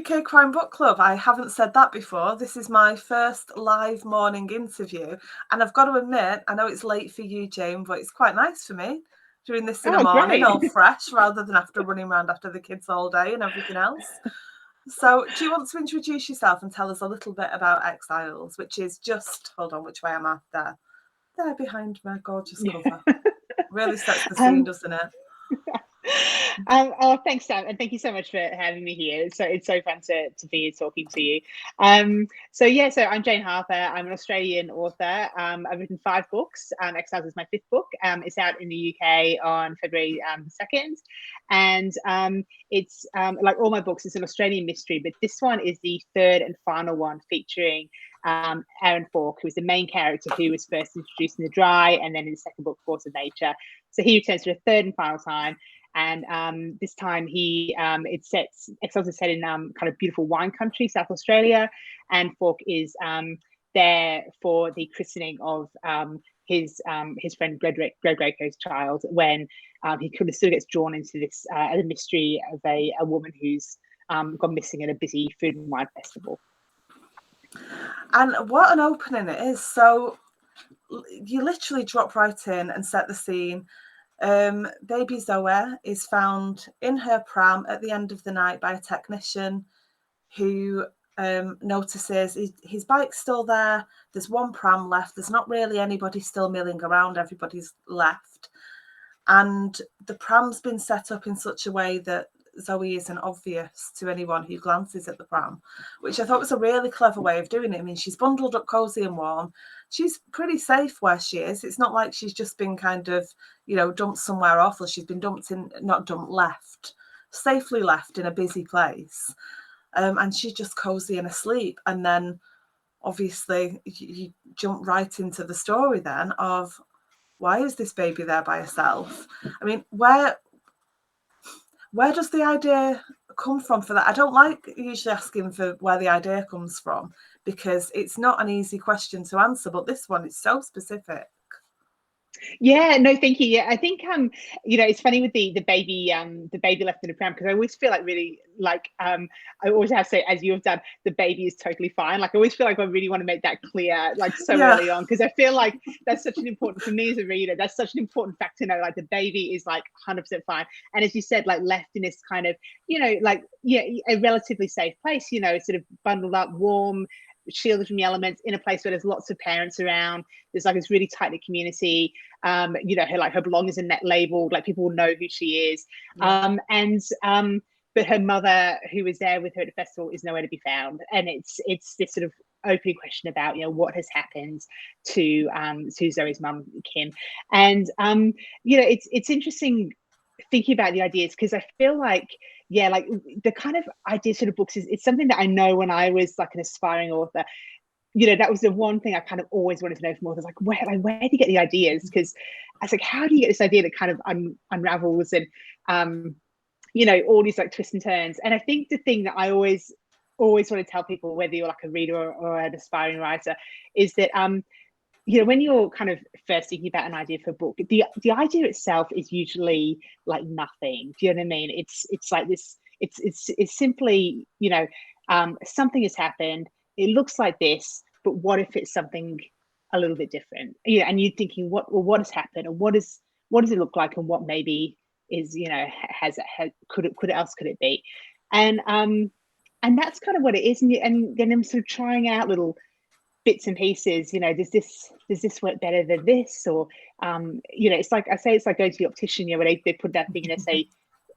UK Crime Book Club. I haven't said that before. This is my first live morning interview. And I've got to admit, I know it's late for you, Jane, but it's quite nice for me doing this in the morning, great. all fresh, rather than after running around after the kids all day and everything else. So do you want to introduce yourself and tell us a little bit about Exiles, which is just, hold on, which way am I? There behind my gorgeous cover. Really sets the scene, doesn't it? Thanks, Sam, and thank you so much for having me here. So it's so fun to be here talking to you. So I'm Jane Harper. I'm an Australian author. I've written 5 books. Exiles is my 5th book. It's out in the UK on February 2nd, and it's like all my books, it's an Australian mystery, but this one is the 3rd and final one featuring Aaron Falk, who was the main character who was first introduced in The Dry, and then in the second book, Force of Nature. So he returns for the 3rd and final time. And this time Exiles is set in kind of beautiful wine country, South Australia, and Falk is there for the christening of his friend Greg Draco's child, when he kind of still gets drawn into this the mystery of a woman who's gone missing at a busy food and wine festival. And what an opening it is. So you literally drop right in and set the scene. Baby Zoe is found in her pram at the end of the night by a technician who notices his bike's still there. There's one pram left. There's not really anybody still milling around. Everybody's left. And the pram's been set up in such a way that Zoe isn't obvious to anyone who glances at the pram, which I thought was a really clever way of doing it. I mean, she's bundled up cozy and warm. She's pretty safe where she is. It's not like she's just been kind of, dumped somewhere awful. She's been safely left in a busy place. And she's just cozy and asleep. And then obviously you jump right into the story then of, why is this baby there by herself? I mean, where does the idea come from for that? I don't like usually asking for where the idea comes from, because it's not an easy question to answer, but this one is so specific. Yeah, no, thank you. Yeah, I think it's funny with the baby left in the pram, because I always feel I always have to say, as you have done, the baby is totally fine. Like, I always feel like I really want to make that clear, like, so early on, because I feel like that's such an important, for me as a reader, that's such an important fact to know. Like, the baby is like 100% fine, and as you said, like, left in this kind of a relatively safe place. Sort of bundled up, warm, shielded from the elements, in a place where there's lots of parents around. There's like this really tight-knit community. Her belongings are net labeled, like people will know who she is. But her mother, who was there with her at the festival, is nowhere to be found. And it's this sort of open question about what has happened to Zoe's mum, Kim. And it's interesting thinking about the ideas, because I feel like the kind of ideas for the books it's something that I know when I was like an aspiring author. That was the one thing I kind of always wanted to know from authors, like where do you get the ideas? Because I was like, how do you get this idea that kind of unravels and all these like twists and turns? And I think the thing that I always want to tell people, whether you're like a reader or an aspiring writer, is that when you're kind of first thinking about an idea for a book, the idea itself is usually like nothing. Do you know what I mean? It's like this. It's simply something has happened. It looks like this, but what if it's something a little bit different? And you're thinking, what has happened, and what does it look like, and what maybe is could it be? And that's kind of what it is. And then I'm sort of trying out little bits and pieces. Does this work better than this? Or it's like I say, it's like going to the optician, where they put that thing and they say,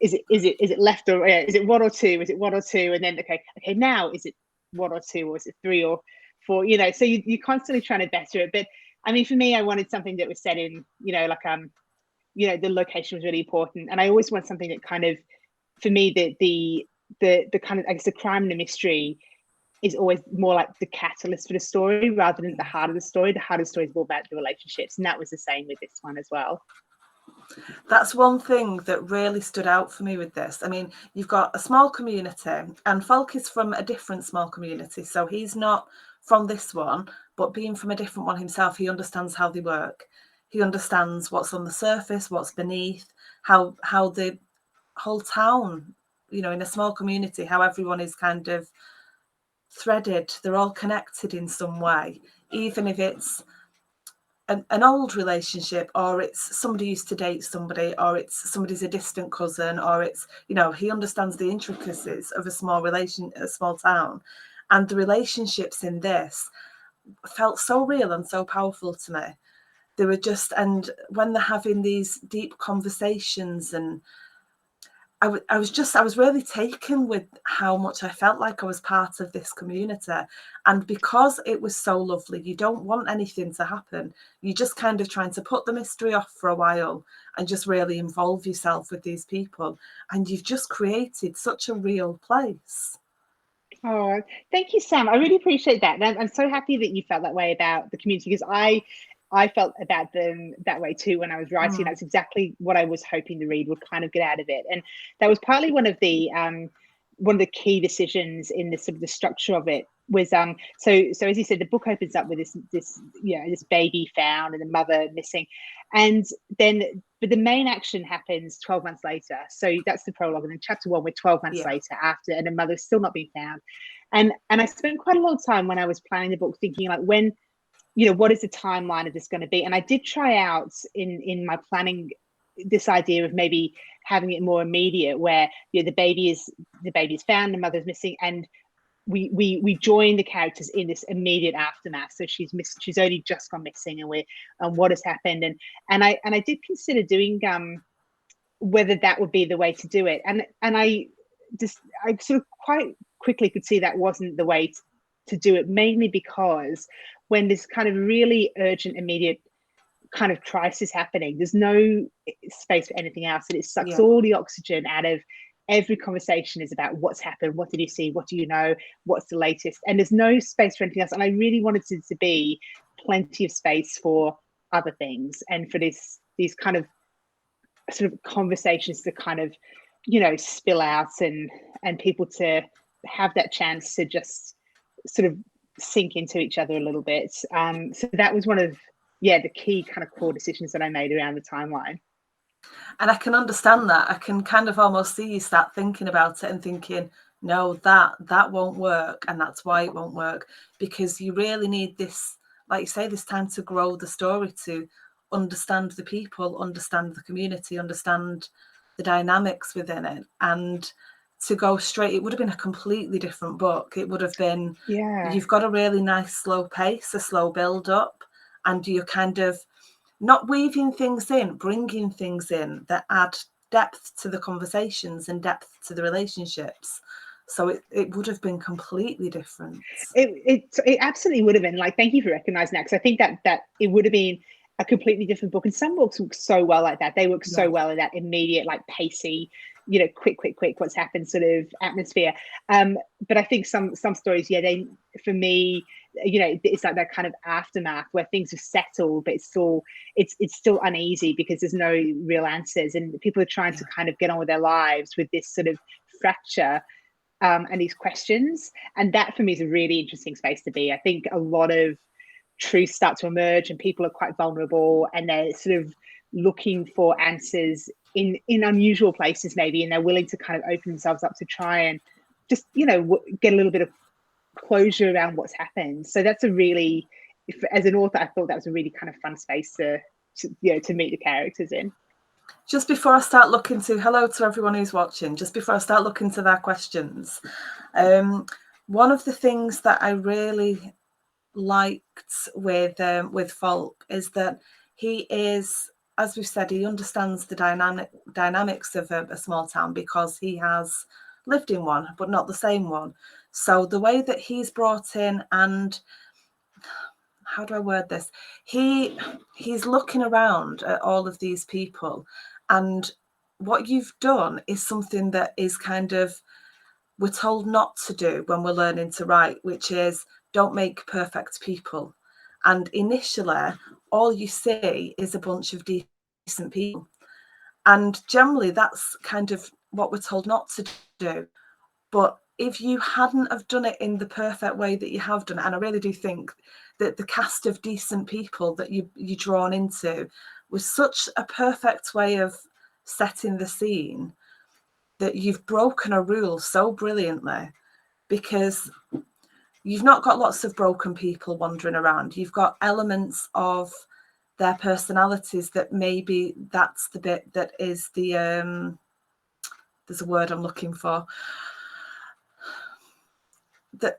is it left, or is it 1 or 2? Is it 1 or 2? And then okay, now is it 1 or 2, or is it 3 or 4? So you're constantly trying to better it. But I mean, for me, I wanted something that was set in, the location was really important, and I always want something that kind of, for me, the kind of, I guess, the crime and the mystery is always more like the catalyst for the story rather than the heart of the story. The heart of the story is more about the relationships, and that was the same with this one as well. That's one thing that really stood out for me with this. I mean, you've got a small community, and Falk is from a different small community. So he's not from this one, but being from a different one himself, he understands how they work. He understands what's on the surface, what's beneath, how the whole town you know, in a small community, how everyone is kind of threaded, they're all connected in some way, even if it's an old relationship, or it's somebody used to date somebody, or it's somebody's a distant cousin, or it's, you know, he understands the intricacies of a small town. And the relationships in this felt so real and so powerful to me. They were just, and when they're having these deep conversations, and I was really taken with how much I felt like I was part of this community. And because it was so lovely, you don't want anything to happen. You're just kind of trying to put the mystery off for a while and just really involve yourself with these people. And you've just created such a real place. Oh, thank you, Sam. I really appreciate that. And I'm so happy that you felt that way about the community, because I felt about them that way too when I was writing. That's exactly what I was hoping the read would kind of get out of it. And that was partly one of the key decisions in the sort of the structure of it was so as you said, the book opens up with this baby found and the mother missing, and then but the main action happens 12 months later. So that's the prologue, and then chapter 1 we're 12 months later after, and the mother's still not being found. And I spent quite a long time when I was planning the book thinking, like, when, you know, what is the timeline of this going to be? And I did try out in my planning this idea of maybe having it more immediate, where, you know, the baby is found, the mother's missing, and we join the characters in this immediate aftermath. So she's only just gone missing, and what has happened, and I did consider doing whether that would be the way to do it, and I sort of quite quickly could see that wasn't the way to do it, mainly because when there's kind of really urgent, immediate kind of crisis happening, there's no space for anything else, and it sucks all the oxygen out of every conversation. Is about what's happened, what did you see, what do you know, what's the latest, and there's no space for anything else. And I really wanted it to be plenty of space for other things, and for these kind of sort of conversations to kind of, you know, spill out, and people to have that chance to just sort of sink into each other a little bit. So that was one of the key kind of core decisions that I made around the timeline. And I can understand that. I can kind of almost see you start thinking about it and thinking, no, that won't work, and that's why it won't work, because you really need this, like you say, this time to grow the story, to understand the people, understand the community, understand the dynamics within it, and to go straight. It would have been a completely different book. It would have been, you've got a really nice slow pace, a slow build up, and you're kind of not weaving things in, bringing things in that add depth to the conversations and depth to the relationships. So it would have been completely different. It absolutely would have been. Like, thank you for recognizing that, because I think that it would have been a completely different book. And some books work so well like that. They work so well in that immediate, like, pacey, you know, quick, what's happened sort of atmosphere. But I think some stories, they, for me, you know, it's like that kind of aftermath where things have settled, but it's still uneasy because there's no real answers, and people are trying to kind of get on with their lives with this sort of fracture and these questions. And that for me is a really interesting space to be. I think a lot of truths start to emerge, and people are quite vulnerable, and they're sort of looking for answers in unusual places maybe, and they're willing to kind of open themselves up to try and just, you know, get a little bit of closure around what's happened. So that's a really, as an author, I thought that was a really kind of fun space to meet the characters in. Just before I start looking to, hello to everyone who's watching, just before I start looking to their questions, one of the things that I really liked with Falk is that he is, as we've said, he understands the dynamics of a small town because he has lived in one, but not the same one. So the way that he's brought in, and how do I word this? He's looking around at all of these people, and what you've done is something that is kind of, we're told not to do when we're learning to write, which is don't make perfect people. And initially, all you see is a bunch of decent people. And generally, that's kind of what we're told not to do. But if you hadn't have done it in the perfect way that you have done it, and I really do think that the cast of decent people that you're drawn into was such a perfect way of setting the scene, that you've broken a rule so brilliantly, because you've not got lots of broken people wandering around. You've got elements of their personalities that maybe that's the bit that is the there's a word I'm looking for, that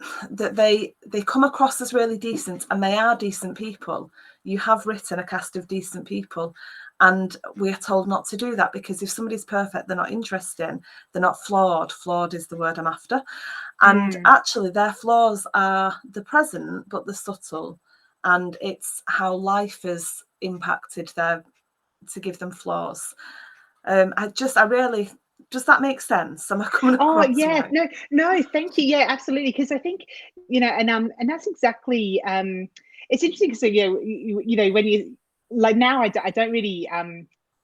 they come across as really decent, and they are decent people. You have written a cast of decent people, and we're told not to do that, because if somebody's perfect, they're not interesting, they're not flawed is the word I'm after. And actually their flaws are the present, but the subtle, and it's how life has impacted their to give them flaws. I really, does that make sense? Am I coming across yeah, right? no, thank you. Yeah, absolutely. Because I think, and that's exactly, it's interesting because, when you, like, now I don't really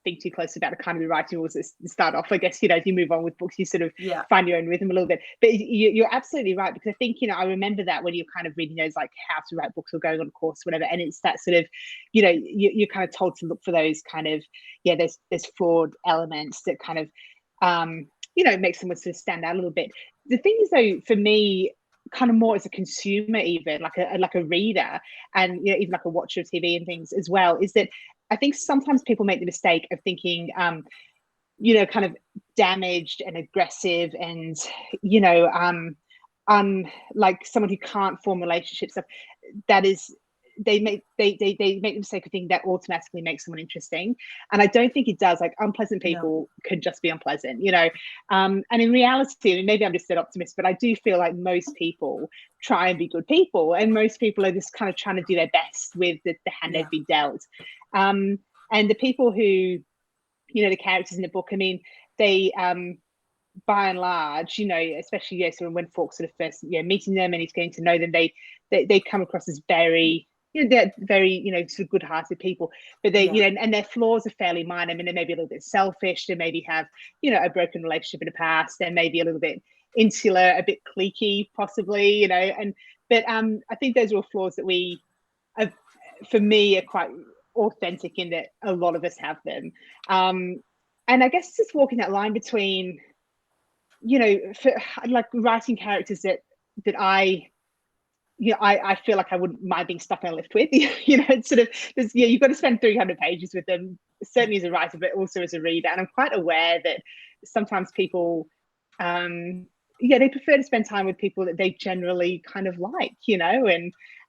think too close about the kind of the writing rules that start off. I guess, as you move on with books, you sort of find your own rhythm a little bit. But you're absolutely right, because I think, I remember that when you're kind of reading those, like, how to write books or going on a course, whatever, and it's that sort of, you're kind of told to look for those kind of, there's flawed elements that kind of, makes someone sort of stand out a little bit. The thing is, though, for me, kind of more as a consumer, even like a reader, and even like a watcher of TV and things as well, is that I think sometimes people make the mistake of thinking, kind of damaged and aggressive, and like someone who can't form relationships. That is, they make the mistake of thinking that automatically makes someone interesting, and I don't think it does. Like, unpleasant people could just be unpleasant, and in reality, and maybe I'm just an optimist, but I do feel like most people try and be good people, and most people are just kind of trying to do their best with the hand they've been dealt. And the people who, the characters in the book, I mean, they by and large, especially sort of when Fawkes sort of first meeting them and he's getting to know them, they come across as very, they're very, sort of good-hearted people, but they, and their flaws are fairly minor. I mean, they may be a little bit selfish, they maybe have, a broken relationship in the past, they may be a little bit insular, a bit cliquey, possibly, but I think those are all flaws that we, for me, are quite authentic in that a lot of us have them. And I guess just walking that line between, for like writing characters that I feel like I wouldn't mind being stuck in a lift with, it's sort of, you've got to spend 300 pages with them, certainly as a writer, but also as a reader. And I'm quite aware that sometimes people, they prefer to spend time with people that they generally kind of like,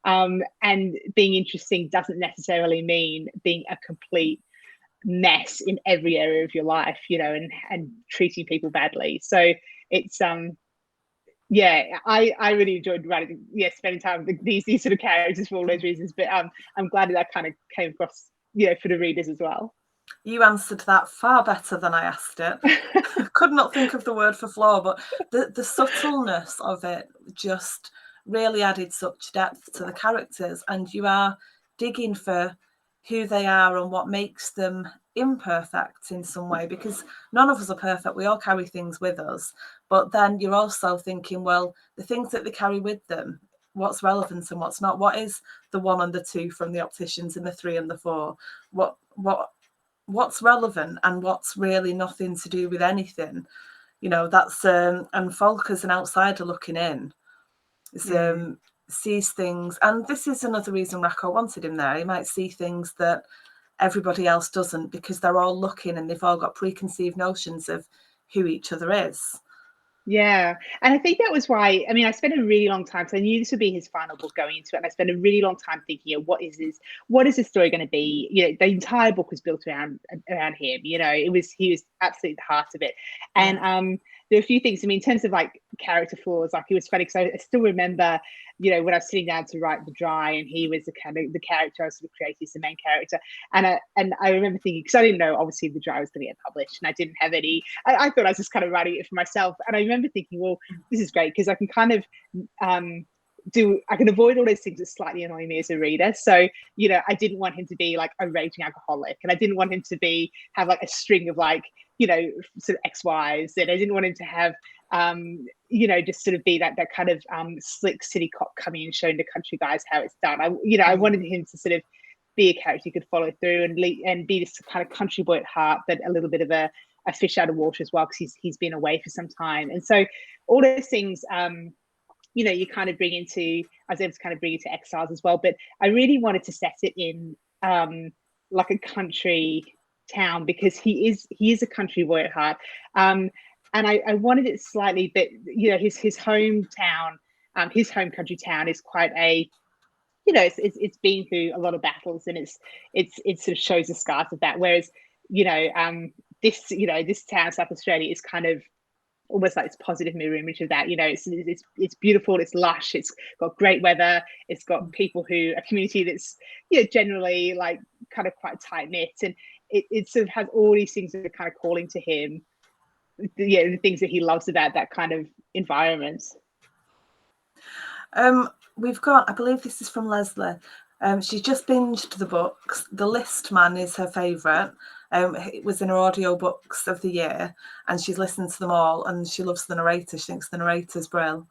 and being interesting doesn't necessarily mean being a complete mess in every area of your life, and treating people badly. So it's I really enjoyed writing, spending time with these sort of characters for all those reasons. But I'm glad that kind of came across, for the readers as well. You answered that far better than I asked it. Could not think of the word for flaw, but the subtleness of it just really added such depth to the characters, and you are digging for who they are and what makes them imperfect in some way, because none of us are perfect. We all carry things with us, but then you're also thinking, well, the things that they carry with them, what's relevant and what's not, what is the 1 and the 2 from the opticians and the 3 and the 4, what's relevant and what's really nothing to do with anything. That's and Falk, as an outsider looking in, sees things, and this is another reason Racco wanted him there. He might see things that everybody else doesn't, because they're all looking and they've all got preconceived notions of who each other is. Yeah. And I think that was why, I mean, I spent a really long time, so I knew this would be his final book going into it. And I spent a really long time thinking, what is this story going to be? The entire book was built around him. He was absolutely the heart of it. And there are a few things, I mean, in terms of like character flaws, like, it was funny because I still remember, when I was sitting down to write The Dry, and he was the character I sort of created as the main character. And I remember thinking, because I didn't know, obviously, The Dry was going to get published, and I didn't have any, I thought I was just kind of writing it for myself. And I remember thinking, well, this is great, because I can kind of, I can avoid all those things that slightly annoy me as a reader. So, I didn't want him to be like a raging alcoholic, and I didn't want him to have like a string of like, sort of ex-wives, and I didn't want him to have, just sort of be that kind of slick city cop coming and showing the country guys how it's done. I wanted him to sort of be a character you could follow through and be this kind of country boy at heart, but a little bit of a a fish out of water as well, because he's been away for some time. And so all those things, you kind of I was able to kind of bring it to Exiles as well. But I really wanted to set it in like a country town, because he is a country boy at heart. And I wanted it slightly, but his hometown, his home country town is quite a, it's been through a lot of battles, and it sort of shows the scars of that. Whereas this town, South Australia, is kind of almost like this positive mirror image of that. It's beautiful, it's lush, it's got great weather, it's got people a community that's generally like kind of quite tight knit, and it sort of has all these things that are kind of calling to him, the things that he loves about that kind of environment. We've got, I believe this is from Leslie. She's just binged the books. The List Man is her favourite. It was in her audiobooks of the year, and she's listened to them all, and she loves the narrator. She thinks the narrator's brilliant.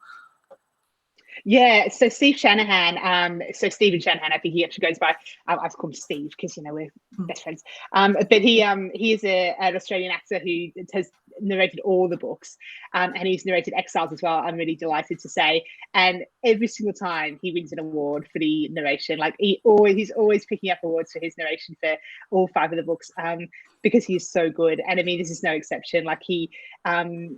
Yeah, so Steve Shanahan, Stephen Shanahan, I think he actually goes by, I've called him Steve because, we're best friends. But he is an Australian actor who has narrated all the books, and he's narrated Exiles as well, I'm really delighted to say. And every single time he wins an award for the narration. Like he's always picking up awards for his narration for all 5 of the books, because he's so good. And I mean, this is no exception. Like I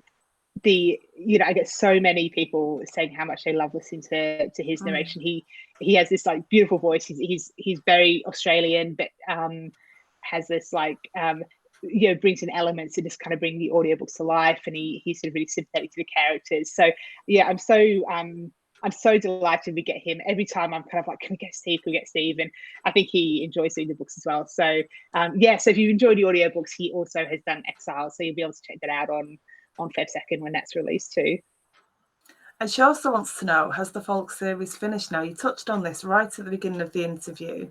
get so many people saying how much they love listening to his narration. He has this like beautiful voice. He's very Australian, but has this like brings in elements to just kind of bring the audiobooks to life, and he's sort of really sympathetic to the characters. So yeah, I'm so delighted we get him. Every time I'm kind of like, can we get Steve? And I think he enjoys doing the books as well. So so if you enjoy the audiobooks, he also has done Exile, so you'll be able to check that out on Feb 2nd when that's released too. And she also wants to know, has the folk series finished now? You touched on this right at the beginning of the interview.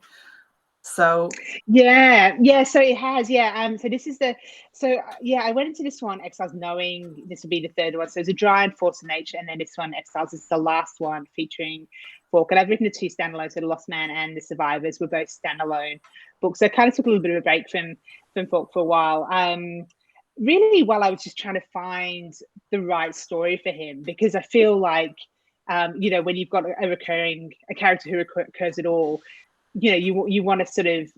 So yeah, so it has, so this is I went into this one, Exiles, knowing this would be the 3rd one. So it's A Dry and Force of Nature, and then this one, Exiles, is the last one featuring Falk. And I've written the 2 standalones, so The Lost Man and The Survivors were both standalone books. So I kind of took a little bit of a break from Falk for a while. Really, while I was just trying to find the right story for him, because I feel like, when you've got a character who recurs at all, you want to sort of,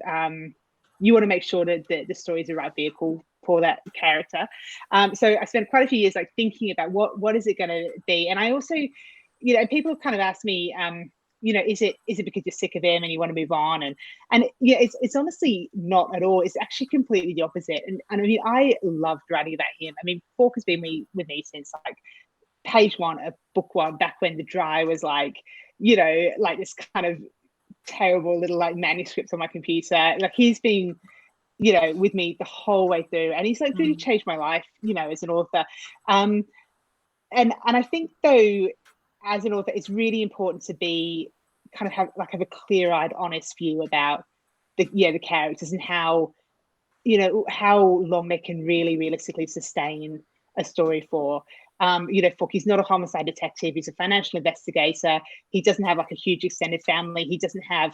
you want to make sure that the story is the right vehicle for that character. So I spent quite a few years like thinking about what is it going to be, and I also, people have kind of asked me, is it because you're sick of him and you want to move on? And it's honestly not at all. It's actually completely the opposite. And I mean, I loved writing about him. I mean, Falk has been with me since like page 1 of book 1, back when The Dry was like, like this kind of terrible little like manuscript on my computer. Like he's been, with me the whole way through, and he's like really changed my life, as an author. And I think though, as an author, it's really important to be kind of have a clear-eyed, honest view about the characters, and how long they can really realistically sustain a story for. Falk, he's not a homicide detective, he's a financial investigator. He doesn't have like a huge extended family. He doesn't have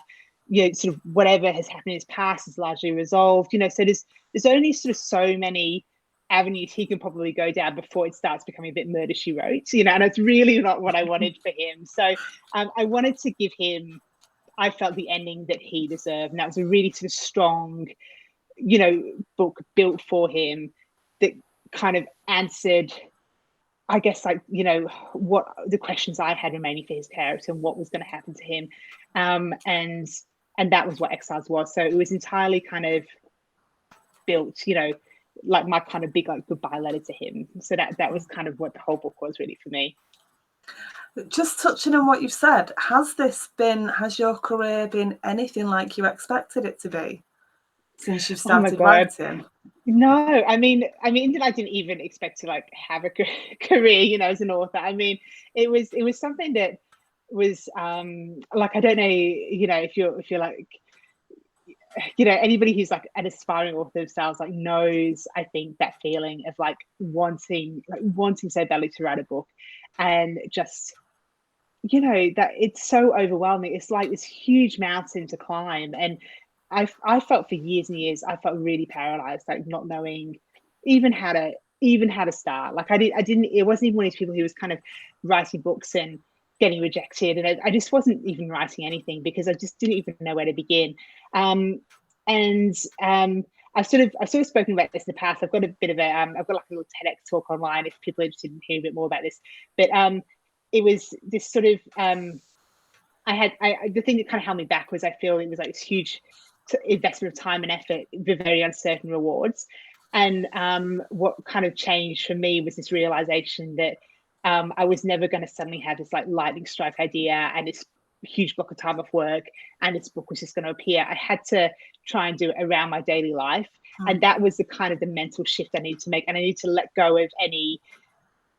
sort of whatever has happened in his past is largely resolved. So there's only sort of so many avenues he can probably go down before it starts becoming a bit Murder, She Wrote, and it's really not what I wanted for him. So I wanted to give him, I felt, the ending that he deserved, and that was a really sort of strong, book built for him that kind of answered, I guess, like, what the questions I had remaining for his character and what was going to happen to him. And that was what Exiles was. So it was entirely kind of built, like my kind of big like goodbye letter to him. So that was kind of what the whole book was really for me. Just touching on what you've said, has your career been anything like you expected it to be since you've started writing? No, I mean, I didn't even expect to like have a career, as an author. I mean, it was something that was like, I don't know, if you're like, anybody who's like an aspiring author themselves like knows, I think, that feeling of like wanting so badly to write a book, and just that it's so overwhelming. It's like this huge mountain to climb, and I felt for years and years, I felt really paralyzed, like not knowing even how to start. Like I didn't. It wasn't even one of these people who was kind of writing books and getting rejected, and I just wasn't even writing anything because I just didn't even know where to begin. And I've sort of spoken about this in the past. I've got a bit of I've got like a little TEDx talk online if people are interested in hearing a bit more about this. But it was this sort of the thing that kind of held me back was I feel it was like this huge investment of time and effort with very uncertain rewards. And what kind of changed for me was this realization that I was never going to suddenly have this like lightning strike idea and this huge block of time off work and this book was just going to appear. I had to try and do it around my daily life. And that was the kind of the mental shift I need to make. And I need to let go of any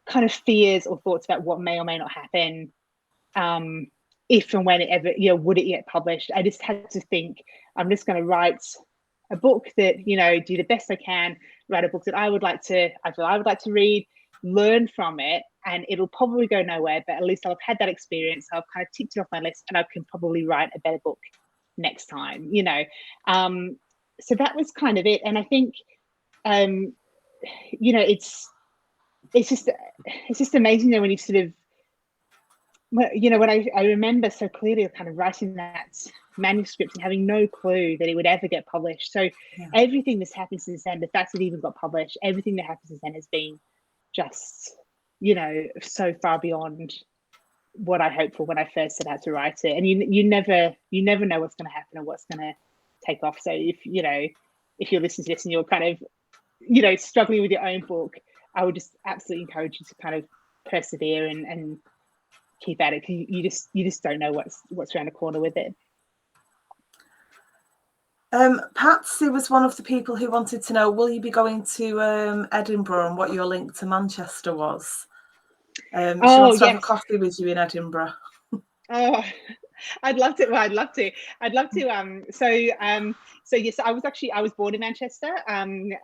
kind of fears or thoughts about what may or may not happen. If and when it ever, would it get published? I just had to think, I'm just going to write a book that, do the best I can, write a book that I feel I would like to read, learn from it, and it'll probably go nowhere, but at least I'll have had that experience. I've kind of ticked it off my list and I can probably write a better book next time, So that was kind of it. And I think, it's just amazing when you sort of, when I remember so clearly kind of writing that manuscript and having no clue that it would ever get published. So everything that's happened since then, the fact that it even got published, everything that happened since then has been just, so far beyond what I hoped for when I first set out to write it. And you never know what's going to happen or what's going to take off. So if you're listening to this and you're kind of, struggling with your own book, I would just absolutely encourage you to kind of persevere and keep at it, because you just don't know what's around the corner with it. Patsy was one of the people who wanted to know, will you be going to Edinburgh and what your link to Manchester was? She wants to have a coffee with you in Edinburgh. Oh, I'd love to. Well, I'd love to. So yes, I was born in Manchester. And we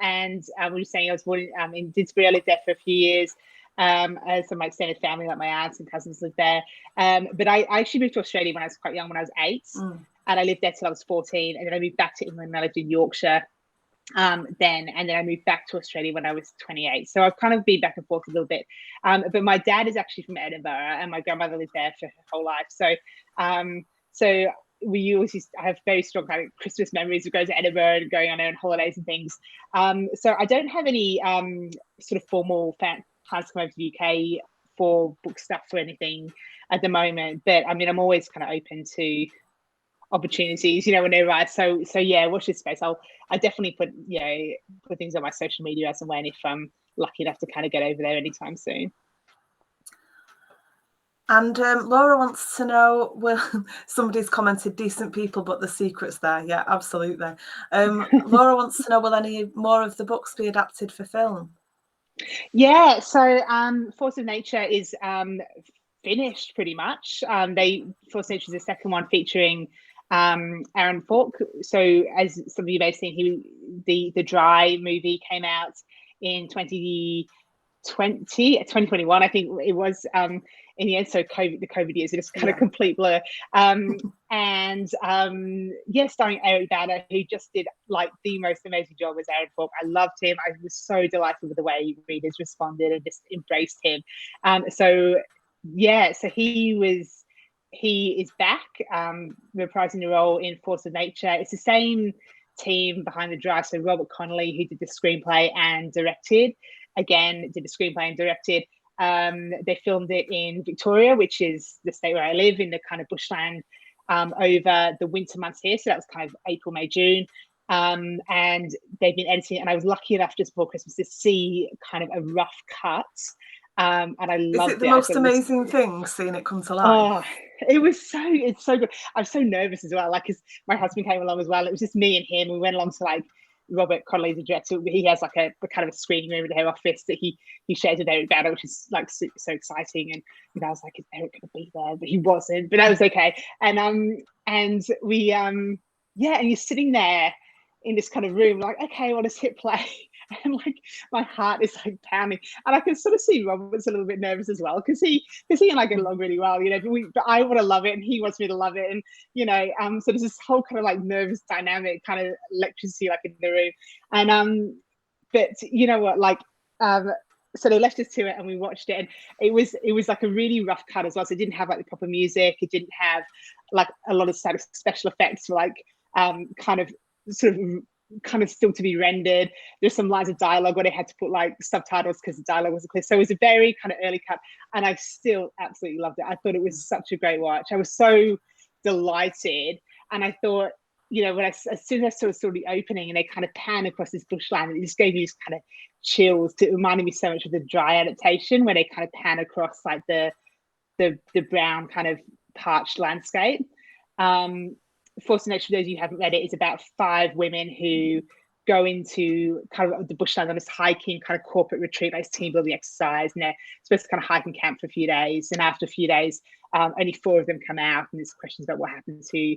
were saying I was born in Didsbury. I lived there for a few years. As my extended family, like my aunts and cousins, lived there. But I actually moved to Australia when I was quite young, when I was 8, and I lived there till I was 14, and then I moved back to England. And I lived in Yorkshire. And then I moved back to Australia when I was 28. So I've kind of been back and forth a little bit. But my dad is actually from Edinburgh, and my grandmother lived there for her whole life. So we always I have very strong kind of Christmas memories of going to Edinburgh and going on our own holidays and things. So I don't have any sort of formal plans to come over to the UK for book stuff or anything at the moment. But I mean, I'm always kind of open to opportunities, when they arise. So yeah, watch this space. I definitely put things on my social media as and when, if I'm lucky enough to kind of get over there anytime soon. And Laura wants to know, well, somebody's commented, decent people, but the secret's there. Yeah, absolutely. Laura wants to know, will any more of the books be adapted for film? Yeah, so Force of Nature is finished pretty much. Force of Nature is the second one featuring Aaron Falk. So as some of you may have seen, the Dry movie came out in 2021, I think it was, in the end. So the COVID years, it is kind of complete blur. Starring Eric Bana, who just did like the most amazing job as Aaron Falk. I loved him. I was so delighted with the way readers responded and just embraced him. So he is back, reprising the role in Force of Nature. It's the same team behind The Dry. So Robert Connolly, who did the screenplay and directed, did the screenplay and directed. They filmed it in Victoria, which is the state where I live, in the kind of bushland, over the winter months here. So that was kind of April, May, June. And they've been editing, and I was lucky enough just before Christmas to see kind of a rough cut. And I loved it. Is it the most amazing thing, seeing it come to life? Oh, it's so good. I'm so nervous as well, like, because my husband came along as well. It was just me and him. We went along to like Robert Connolly, the director. He has like a kind of a screening room in their office that he shares with Eric Bana, which is like so exciting. And I was like, is Eric gonna be there? But he wasn't. But that was okay. And we and you're sitting there in this kind of room, like, okay, well, let's hit play. And like my heart is like pounding, and I can sort of see Robert's a little bit nervous as well, because he and I get along really well, but I want to love it and he wants me to love it, and so there's this whole kind of like nervous dynamic, kind of electricity like in the room, and but you know what, like, so they left us to it and we watched it, and it was like a really rough cut as well. So it didn't have like the proper music. It didn't have like a lot of special effects, like kind of sort of kind of still to be rendered. There's some lines of dialogue where they had to put like subtitles because the dialogue wasn't clear. So it was a very kind of early cut, and I still absolutely loved it. I thought it was such a great watch. I was so delighted, and I thought, you know, as soon as I saw the opening and they kind of pan across this bushland, it just gave me this kind of chills. It reminded me so much of the Dry adaptation, where they kind of pan across like the brown kind of parched landscape. Force of Nature, for those of you who haven't read it, is about 5 women who go into kind of the bushland on this hiking kind of corporate retreat, like team building exercise, and they're supposed to kind of hike and camp for a few days. And after a few days, only 4 of them come out, and there's questions about what happened to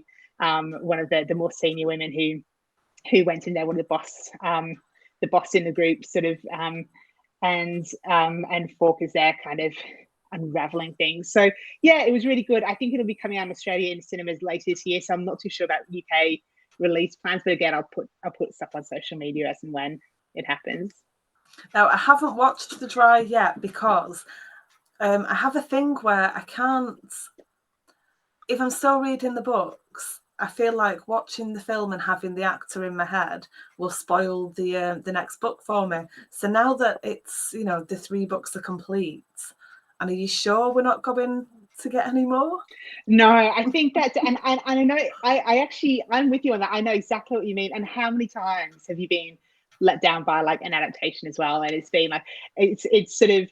one of the more senior women who went in there, one of the boss in the group, sort of, and Falk is there kind of unraveling things. So yeah, it was really good. I think it'll be coming out in Australia in cinemas later this year, so I'm not too sure about UK release plans, but again, I'll put stuff on social media as and when it happens. Now, I haven't watched The Dry yet because I have a thing where I can't, if I'm still reading the books, I feel like watching the film and having the actor in my head will spoil the next book for me. So now that it's, you know, the 3 books are complete, and are you sure we're not going to get any more? No, I think that's, and I know, I actually, I'm with you on that. I know exactly what you mean. And how many times have you been let down by like an adaptation as well? And it's been like, it's sort of,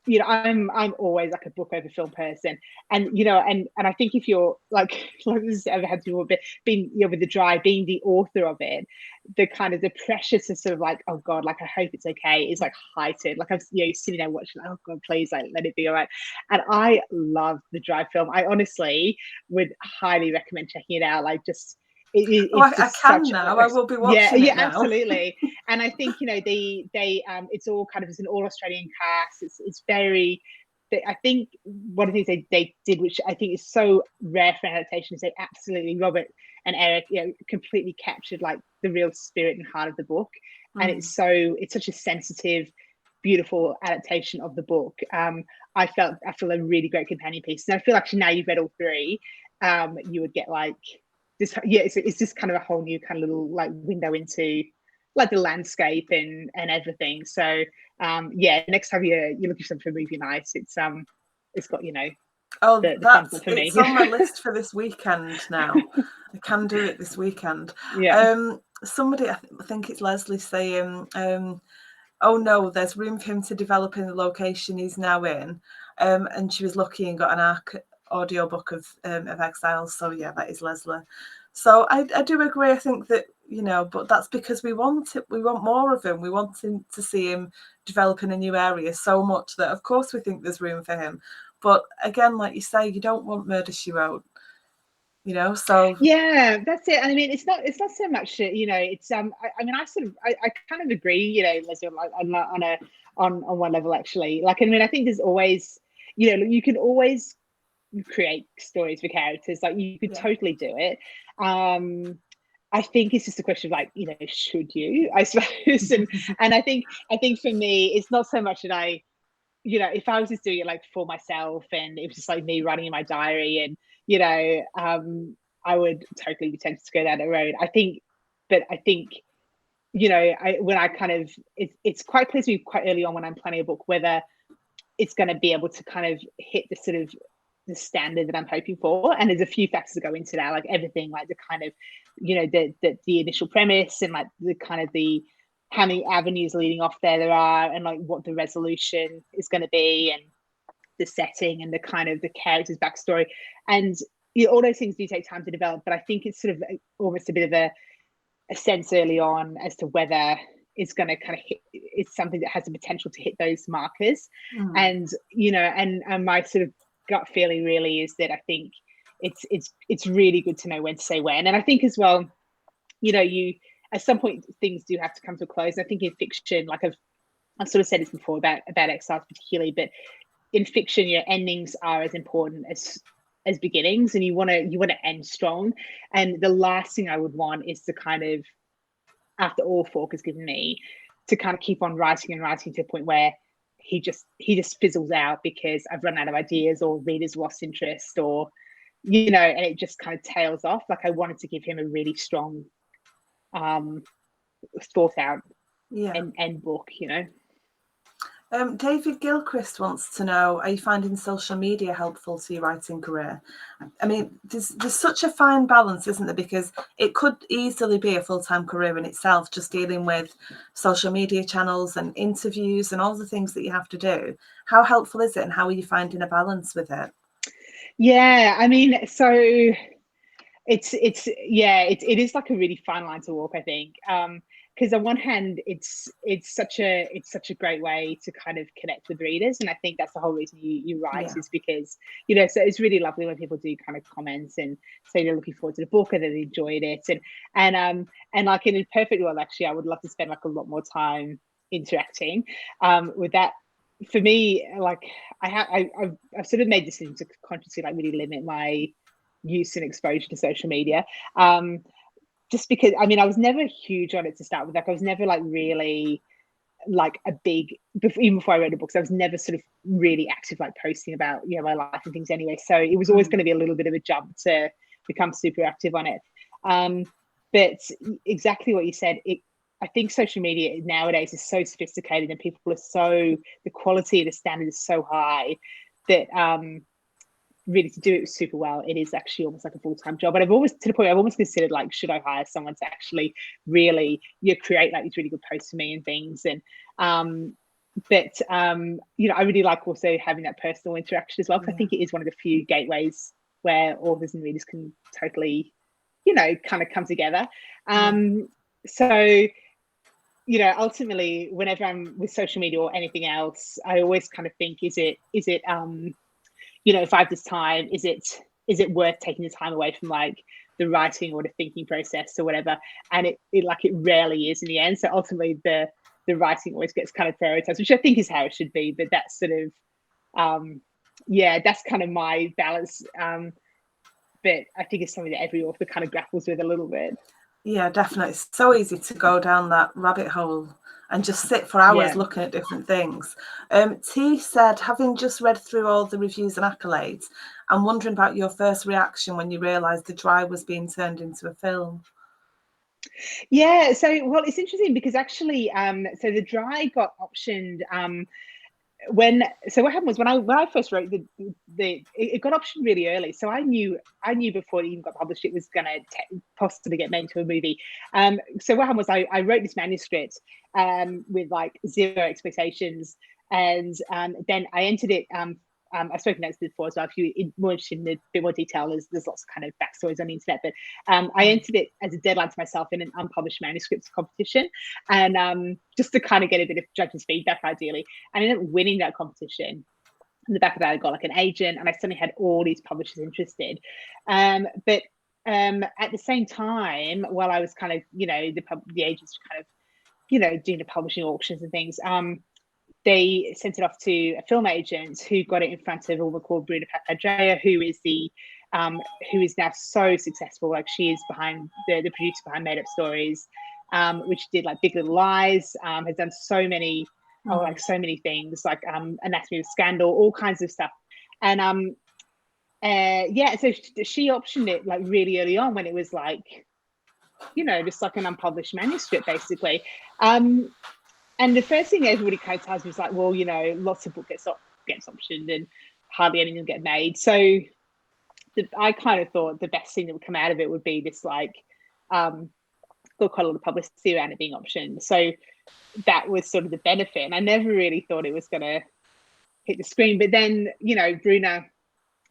you know, I'm always like a book over film person, and you know, and I think if you're like this has ever had to do being, you know, with The Dry, being the author of it, the kind of the pressure to sort of like, oh god, like I hope it's okay, is like heightened. Like I'm, you know, sitting there watching, oh god, please, like let it be all right. And I love The Dry film. I honestly would highly recommend checking it out. Like just it's just I can now. I will be watching it now. Absolutely. And I think, you know, they it's all kind of, it's an all Australian cast. It's very, I think one of the things they did, which I think is so rare for an adaptation, is they absolutely, Robert and Eric, you know, completely captured like the real spirit and heart of the book. And it's such a sensitive, beautiful adaptation of the book. I feel a really great companion piece. And I feel like now you've read all 3, you would get like this, yeah, it's just kind of a whole new kind of little like window into like the landscape and everything. So yeah, next time you're looking for something for movie nights, it's got, you know, that's for it's on my list for this weekend now. I can do it this weekend. Yeah. Somebody, I think it's Leslie, saying oh no, there's room for him to develop in the location he's now in, and she was lucky and got an audiobook of Exiles. So yeah, that is Leslie. So I do agree. I think that, you know, but that's because we want it. We want more of him. We want him to see him develop in a new area so much that, of course, we think there's room for him. But again, like you say, you don't want Murder, She Wrote. You know, so yeah, that's it. I mean, it's not so much, you know, it's I mean, I kind of agree, you know, Leslie, on one level actually. Like, I mean, I think there's always, you know, you can always create stories for characters, like you could totally do it. I think it's just a question of like, you know, should you, I suppose. And I think for me, it's not so much that I, you know, if I was just doing it like for myself and it was just like me writing in my diary, and you know, I would totally be tempted to go down that road. I think, you know, when I kind of, it's quite clear to me quite early on when I'm planning a book whether it's going to be able to kind of hit the sort of the standard that I'm hoping for. And there's a few factors that go into that, like everything, like the kind of, you know, the initial premise, and like the kind of the how many avenues leading off there are, and like what the resolution is going to be, and the setting, and the kind of the character's backstory. And you know, all those things do take time to develop, but I think it's sort of almost a bit of a sense early on as to whether it's going to kind of hit, it's something that has the potential to hit those markers. And you know, and my sort of gut feeling really is that I think it's really good to know when to say when. And I think as well, you know, you at some point things do have to come to a close. I think in fiction, like I've sort of said this before about Exiles particularly, but in fiction, your endings are as important as beginnings, and you want to end strong. And the last thing I would want is to kind of after all Falk has given me, to kind of keep on writing and writing to the point where he just fizzles out because I've run out of ideas or readers lost interest, or and it just kind of tails off. Like, I wanted to give him a really strong thought out end book. David Gilchrist wants to know, are you finding social media helpful to your writing career? I mean, there's such a fine balance, isn't there? Because it could easily be a full-time career in itself, just dealing with social media channels and interviews and all the things that you have to do. How helpful is it, and how are you finding a balance with it? Yeah, I mean, so it is like a really fine line to walk, I think. Because on one hand, it's such a great way to kind of connect with readers, and I think that's the whole reason you write, is because so it's really lovely when people do kind of comments and say they're looking forward to the book and that they enjoyed it, and like, in a perfect world, actually, I would love to spend like a lot more time interacting with that. For me, like, I've sort of made decisions to consciously like really limit my use and exposure to social media. Just because, I mean, I was never huge on it to start with. Like, I was never like really like a big, even before I wrote the books, I was never sort of really active, like posting about, my life and things anyway. So it was always going to be a little bit of a jump to become super active on it. But exactly what you said, I think social media nowadays is so sophisticated, and people are the quality of the standard is so high that really, to do it super well, it is actually almost like a full-time job. But I've always, to the point, I've almost considered, like, should I hire someone to actually really create like these really good posts for me and things. And I really like also having that personal interaction as well, because I think it is one of the few gateways where authors and readers can totally kind of come together. So ultimately, whenever I'm with social media or anything else, I always kind of think, is it if I have this time, is it worth taking the time away from like the writing or the thinking process or whatever? And it rarely is in the end. So ultimately, the writing always gets kind of prioritized, which I think is how it should be. But that's sort of that's kind of my balance. But I think it's something that every author kind of grapples with a little bit. Yeah, definitely. It's so easy to go down that rabbit hole and just sit for hours looking at different things. T said, having just read through all the reviews and accolades, I'm wondering about your first reaction when you realised The Dry was being turned into a film. Yeah, so, well, it's interesting because actually, so The Dry got optioned what happened was, when I first wrote it got optioned really early, so I knew before it even got published it was going to possibly get made into a movie. So what happened was, I wrote this manuscript with like zero expectations, and then I entered it. I've spoken about this before as well. If you're more interested in a bit more detail, there's lots of kind of backstories on the internet. But I entered it as a deadline to myself in an unpublished manuscripts competition, and just to kind of get a bit of judges' feedback, ideally. And I ended up winning that competition. In the back of that, I got like an agent, and I suddenly had all these publishers interested. But at the same time, while I was kind of, the agents were kind of, doing the publishing auctions and things, they sent it off to a film agent who got it in front of a woman called Bruna Papandreou, who is now so successful. Like, she is behind the producer behind Made Up Stories, which did like Big Little Lies, has done so many things, like Anatomy of Scandal, all kinds of stuff. And so she optioned it like really early on, when it was like, just like an unpublished manuscript, basically. And the first thing everybody kind of tells me is like, well, lots of book gets optioned and hardly anything will get made. So I kind of thought the best thing that would come out of it would be this, like, got quite a lot of publicity around it being optioned. So that was sort of the benefit. And I never really thought it was going to hit the screen. But then, Bruna,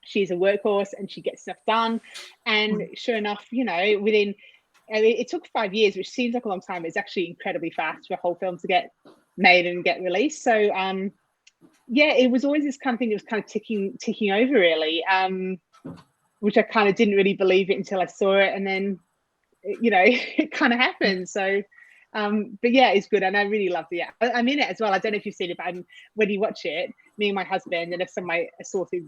she's a workhorse and she gets stuff done. And sure enough, within, it took 5 years, which seems like a long time. It's actually incredibly fast for a whole film to get made and get released. So it was always this kind of thing that was kind of ticking over, really, which I kind of didn't really believe it until I saw it, and then it kind of happened. So but yeah, it's good, and I really loved it. I'm in it as well. I don't know if you've seen it, but when you watch it, me and my husband and some of my assorted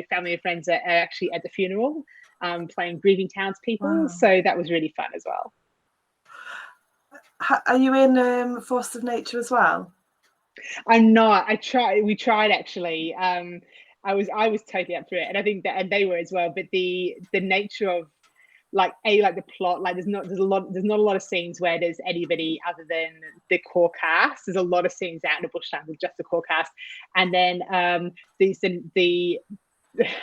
family and friends are actually at the funeral, playing grieving townspeople. Wow. So that was really fun as well. Are you in Force of Nature as well? I'm not. We tried actually. I was totally up for it, and I think that, and they were as well. But the nature of like the plot, like there's not a lot of scenes where there's anybody other than the core cast. There's a lot of scenes out in the bushland with just the core cast, and then the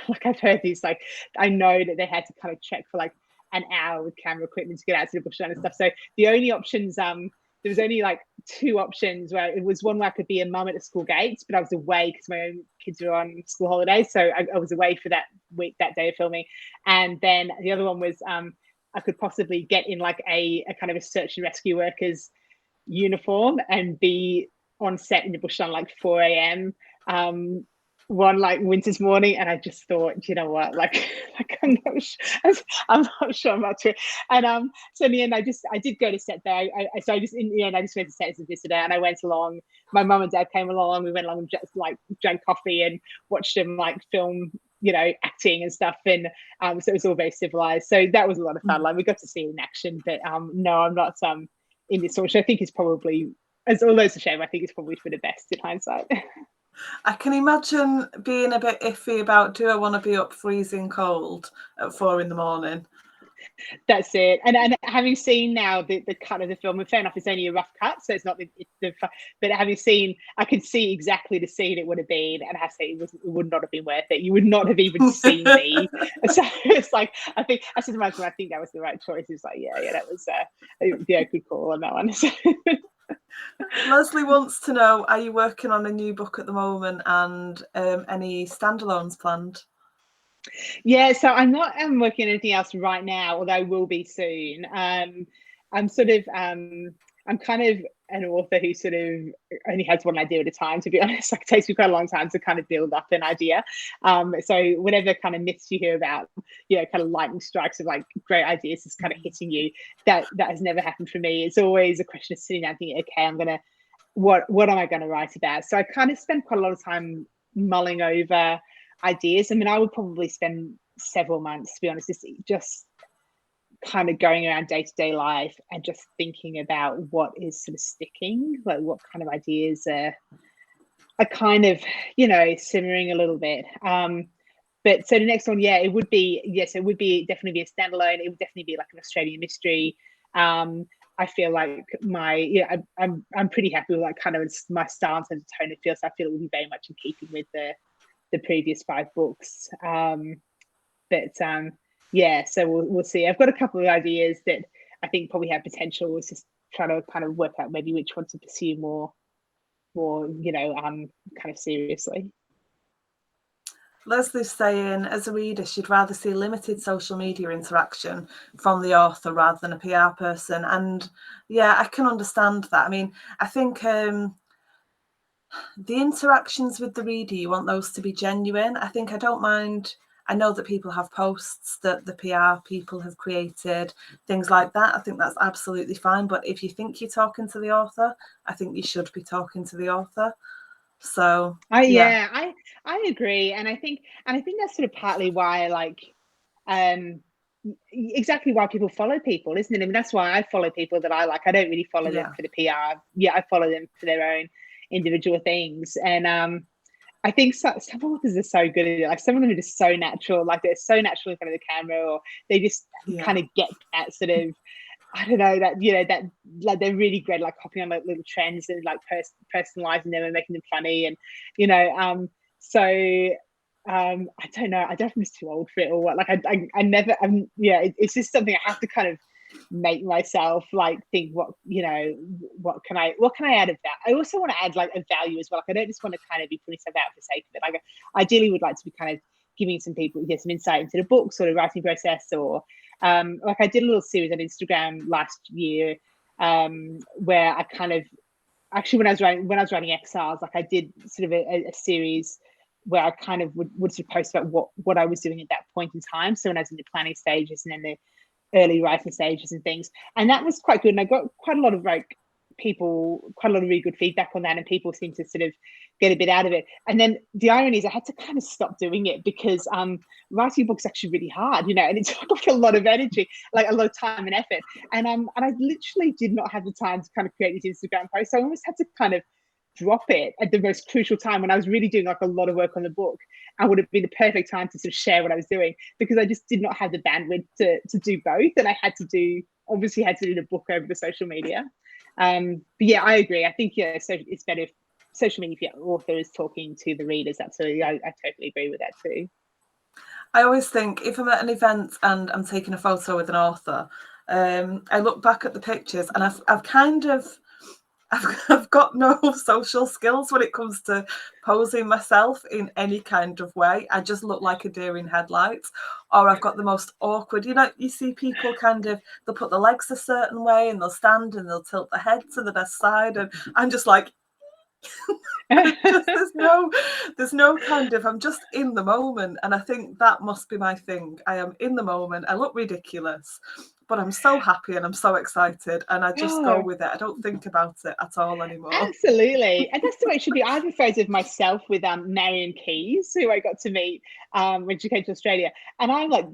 like I've heard these, like I know that they had to kind of check for like an hour with camera equipment to get out to the bushland and stuff. So the only options, there was only like two options, where it was one where I could be a mum at the school gates, but I was away because my own kids were on school holidays, so I was away for that week, that day of filming. And then the other one was I could possibly get in like a kind of a search and rescue workers uniform and be on set in the bush on like 4 a.m. One like winter's morning, and I just thought, you know what, like I'm not sure I'm about to. And so in the end, I did go to set there. So I just in the end I just went to set as a visitor, and I went along. My mum and dad came along. We went along and just like drank coffee and watched them like film, acting and stuff. And so it was all very civilized. So that was a lot of fun. Like we got to see it in action. But no, I'm not in this sort, which I think is probably, as although it's a shame, I think it's probably for the best in hindsight. I can imagine being a bit iffy about, do I want to be up freezing cold at 4 a.m? That's it. And having seen now the cut of the film, and fair enough, it's only a rough cut, so it's not but having seen, I could see exactly the scene it would have been, and I have to say it would not have been worth it. You would not have even seen me. So it's like, I said to my husband, I think that was the right choice. He's like, yeah, that was good call on that one. Leslie wants to know, are you working on a new book at the moment, and any standalones planned? Yeah, so I'm not working on anything else right now, although I will be soon. I'm sort of I'm kind of an author who sort of only has one idea at a time, to be honest. Like, it takes me quite a long time to kind of build up an idea. So whatever kind of myths you hear about, kind of lightning strikes of like great ideas is kind of hitting you, that has never happened for me. It's always a question of sitting down thinking, okay, what am I going to write about? So I kind of spend quite a lot of time mulling over ideas. I mean, I would probably spend several months, to be honest, just kind of going around day-to-day life and just thinking about what is sort of sticking, like what kind of ideas are kind of, simmering a little bit. But so the next one, it would definitely be a standalone. It would definitely be like an Australian mystery. I feel like I'm pretty happy with like kind of my stance and tone of feel. So I feel it would be very much in keeping with the previous 5 books. So we'll see. I've got a couple of ideas that I think probably have potential. It's just trying to kind of work out maybe which one to pursue more kind of seriously. Leslie's saying, as a reader, she'd rather see limited social media interaction from the author rather than a PR person. And yeah, I can understand that. I mean, I think the interactions with the reader, you want those to be genuine. I don't mind. I know that people have posts that the PR people have created, things like that. I think that's absolutely fine. But if you think you're talking to the author, I think you should be talking to the author. So I agree, and I think that's sort of partly why, like, exactly why people follow people, isn't it? I mean, that's why I follow people that I like. I don't really follow them for the PR. I follow them for their own individual things. And I think some authors are so good at it. Like, some of them are just so natural, like they're so natural in front of the camera, or they just kind of get that sort of, I don't know, that that like they're really great, like copying on like little trends and like personalizing them and making them funny, and so I don't know. I don't know if I'm just too old for it or what. Like I never. It's just something I have to kind of make myself like think. What can I add of that? I also want to add like a value as well. Like, I don't just want to kind of be putting stuff out for the sake of it. Like, I ideally would like to be kind of giving some people some insight into the book sort of writing process, or like I did a little series on Instagram last year where I kind of actually when I was writing Exiles, like I did sort of a series where I kind of would sort of post about what I was doing at that point in time. So when I was in the planning stages and then the early writing stages and things, and that was quite good. And I got quite a lot of like people, quite a lot of really good feedback on that, and people seem to sort of get a bit out of it. And then the irony is I had to kind of stop doing it because writing a book's actually really hard, you know, and it took like a lot of energy, like a lot of time and effort. And I literally did not have the time to kind of create these Instagram posts. So I almost had to kind of drop it at the most crucial time when I was really doing like a lot of work on the book. I would have been the perfect time to sort of share what I was doing, because I just did not have the bandwidth to do both. And I had to do the book over the social media. But yeah, I agree. I think, yeah, so it's better if social media, if your author is talking to the readers. Absolutely. I totally agree with that too. I always think if I'm at an event and I'm taking a photo with an author, I look back at the pictures and I've got no social skills when it comes to posing myself in any kind of way. I just look like a deer in headlights, or I've got the most awkward, you know, you see people kind of, they'll put their legs a certain way and they'll stand and they'll tilt their head to the best side. And I'm just like, there's no kind of, I'm just in the moment. And I think that must be my thing. I am in the moment. I look ridiculous, but I'm so happy and I'm so excited, and I just go with it. I don't think about it at all anymore. Absolutely. And that's the way it should be. I have a photo of myself with Marion Keys, who I got to meet when she came to Australia. And I'm like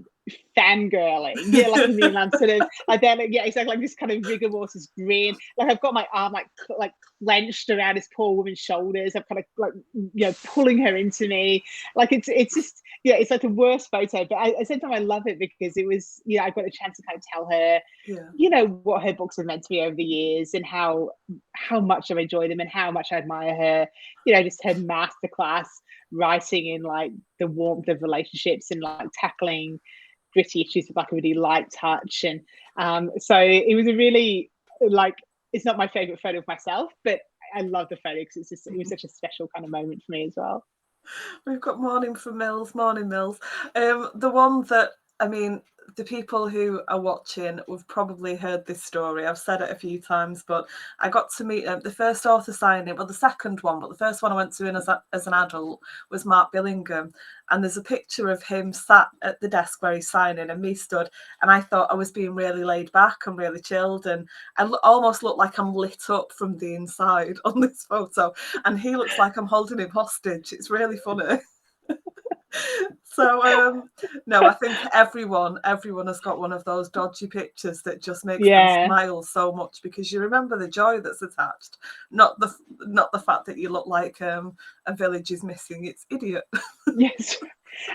fangirling. Yeah, like me and I'm sort of like that, yeah, exactly, like this kind of rigor mortis grin. Like I've got my arm like clenched around this poor woman's shoulders. I'm kind of like, you know, pulling her into me. Like it's just, yeah, it's like the worst photo. But at the same time I love it because it was, you know, I got a chance to kind of tell her, you know, what her books have meant to me over the years and how much I've enjoyed them and how much I admire her, you know, just her masterclass writing in like the warmth of relationships and like tackling gritty issues with like a really light touch. And so it was a really, like, it's not my favorite photo of myself, but I love the photo because it's just, it was such a special kind of moment for me as well. We've got morning Mills. The one that, I mean, the people who are watching have probably heard this story. I've said it a few times, but I got to meet the first author signing, well, the second one, but the first one I went to in as an adult was Mark Billingham. And there's a picture of him sat at the desk where he's signing and me stood. And I thought I was being really laid back and really chilled. And I almost look like I'm lit up from the inside on this photo. And he looks like I'm holding him hostage. It's really funny. So no, I think everyone has got one of those dodgy pictures that just makes them smile so much, because you remember the joy that's attached, not the fact that you look like a village is missing its idiot. Yes.